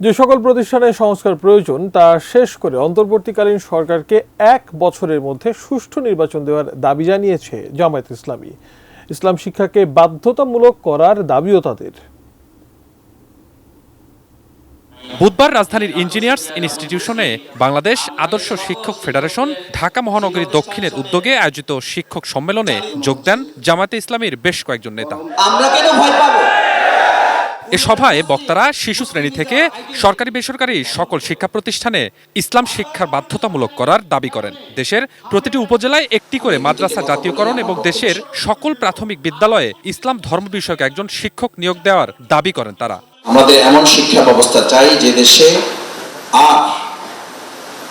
যে সকল প্রতিষ্ঠানে সংস্কার প্রয়োজন তা শেষ করে অন্তর্বর্তীকালীন সরকারকে 1 বছরের মধ্যে সুষ্ঠু নির্বাচন দেওয়ার দাবি জানিয়েছে জামায়াতে ইসলামী। ইসলাম শিক্ষাকে বাধ্যতামূলক করার দাবিও তাদের। বুধবার রাজধানীর ইঞ্জিনিয়ার্স ইনস্টিটিউশনে বাংলাদেশ আদর্শ শিক্ষক ফেডারেশন ঢাকা মহানগরী দক্ষিণের উদ্যোগে আয়োজিত শিক্ষক সম্মেলনে যোগ দেন জামায়াতে ইসলামীর বেশ কয়েকজন নেতা। আমরা কেন ভয় পাবো? এ সভায় বক্তারা শিশু শ্রেণী থেকে সরকারি বেসরকারি সকল শিক্ষা প্রতিষ্ঠানে ইসলাম শিক্ষার বাধ্যতামূলক করার দাবি করেন। দেশের প্রতিটি উপজেলায় একটি করে মাদ্রাসা জাতীয়করণ এবং দেশের সকল প্রাথমিক বিদ্যালয়ে ইসলাম ধর্ম বিষয়ক একজন শিক্ষক নিয়োগ দেওয়ার দাবি করেন তারা। আমাদের এমন শিক্ষা ব্যবস্থা চাই যে দেশে আর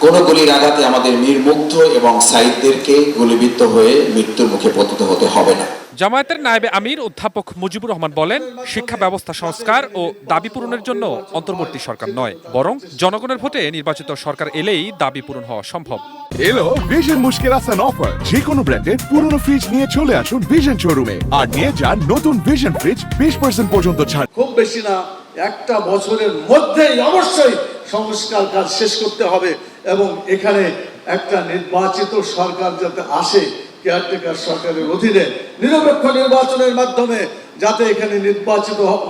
কোন গুলির আঘাতে আমাদের নির্মুগ্ধ এবং সাইদদেরকে গুলিবিদ্ধ হয়ে মৃত্যুর মুখে পতিত হতে হবে না। জামায়াতের নায়েবে আমির অধ্যাপক মুজিবুর রহমান বলেন, শিক্ষা ব্যবস্থা সংস্কার ও দাবি পূরণের জন্য অন্তর্বর্তী সরকার নয়, বরং জনগণের ভোটে নির্বাচিত সরকার এলেই দাবি পূরণ হওয়া সম্ভব। এলো ভিশন মুশকিল আসান অফার। যে কোনো ব্র্যান্ডের পুরনো ফ্রিজ নিয়ে চলে আসুন ভিশন শোরুমে আর নিয়ে যান নতুন ভিশন ফ্রিজ 20% পর্যন্ত ছাড়। খুব বেশি না, একটা বছরের মধ্যেই অবশ্যই সংস্কার কাজ শেষ করতে হবে এবং এখানে একটা নির্বাচিত সরকার যাতে আসে, কেয়ারটেকার সরকারের অধীনে নিরপেক্ষ নির্বাচনের মাধ্যমে যাতে এখানে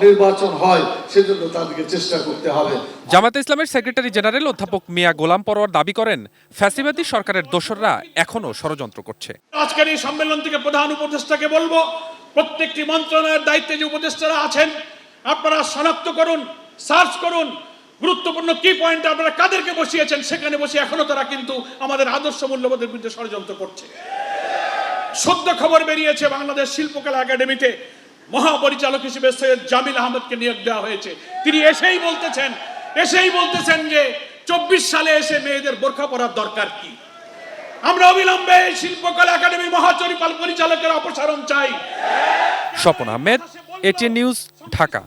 নির্বাচন হয় সেজন্য তাদেরকে চেষ্টা করতে হবে। জামায়াতে ইসলামের সেক্রেটারি জেনারেল অধ্যাপক মিয়া গোলাম পরোয়ার দাবি করেন, ফ্যাসিবাদী সরকারের দোসররা এখনো ষড়যন্ত্র করছে। আজকের এই সম্মেলন থেকে প্রধান উপদেষ্টাকে বলবো, প্রত্যেকটি মন্ত্রণালয়ের দায়িত্বে যে উপদেষ্টারা আছেন আপনারা শনাক্ত করুন, সার্চ করুন, গুরুত্বপূর্ণ কি পয়েন্ট আপনারা কাদেরকে বসিয়েছেন, সেখানে বসে এখনো তারা কিন্তু আমাদের আদর্শ মূল্যবোধের বিরুদ্ধে ষড়যন্ত্র করছে। সদ্য খবর বেরিয়েছে বাংলাদেশ শিল্পকলা একাডেমিতে মহাপরিচালক হিসেবে সৈয়দ জামিল আহমেদকে নিয়োগ দেওয়া হয়েছে। তিনি এসেই বলতেছেন যে 24 সালে এসে মেয়েদের বোরখা পরার দরকার কি। আমরা অবিলম্বে শিল্পকলা একাডেমি মহাপরিচালকের অপসারণ চাই। Swapan Ahmed, ATN news, Dhaka.